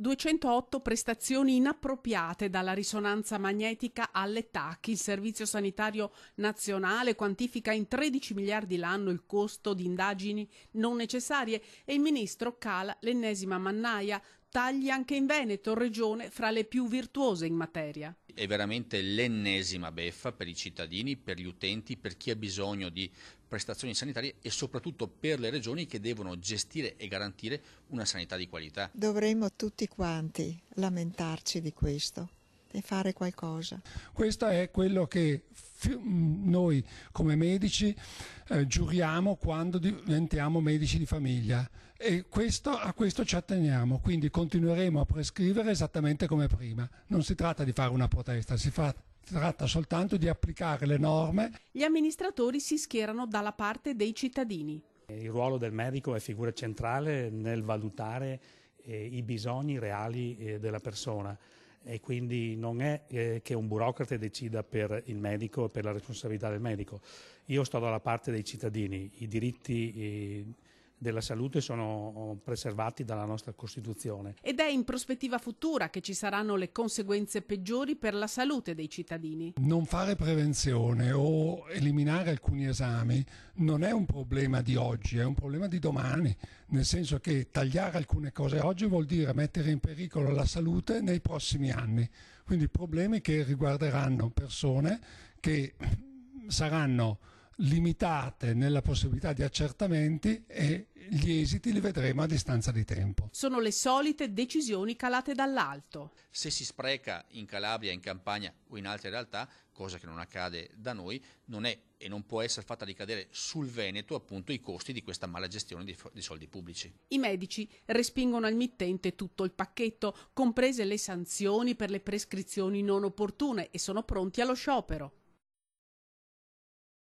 208 prestazioni inappropriate, dalla risonanza magnetica alle TAC. Il Servizio Sanitario Nazionale quantifica in 13 miliardi l'anno il costo di indagini non necessarie e il ministro cala l'ennesima mannaia. Tagli anche in Veneto, regione fra le più virtuose in materia. È veramente l'ennesima beffa per i cittadini, per gli utenti, per chi ha bisogno di prestazioni sanitarie e soprattutto per le regioni che devono gestire e garantire una sanità di qualità. Dovremmo tutti quanti lamentarci di questo e fare qualcosa. Questo è quello che noi come medici giuriamo quando diventiamo medici di famiglia e a questo ci atteniamo, quindi continueremo a prescrivere esattamente come prima. Non si tratta di fare una protesta, si tratta soltanto di applicare le norme. Gli amministratori si schierano dalla parte dei cittadini. Il ruolo del medico è figura centrale nel valutare i bisogni reali della persona e quindi non è che un burocrate decida per il medico e per la responsabilità del medico. Io sto dalla parte dei cittadini, i diritti della salute sono preservati dalla nostra Costituzione. Ed è in prospettiva futura che ci saranno le conseguenze peggiori per la salute dei cittadini. Non fare prevenzione o eliminare alcuni esami non è un problema di oggi, è un problema di domani, nel senso che tagliare alcune cose oggi vuol dire mettere in pericolo la salute nei prossimi anni. Quindi problemi che riguarderanno persone che saranno limitate nella possibilità di accertamenti e gli esiti li vedremo a distanza di tempo. Sono le solite decisioni calate dall'alto. Se si spreca in Calabria, in Campania o in altre realtà, cosa che non accade da noi, non è e non può essere fatta ricadere sul Veneto appunto i costi di questa mala gestione di soldi pubblici. I medici respingono al mittente tutto il pacchetto, comprese le sanzioni per le prescrizioni non opportune, e sono pronti allo sciopero.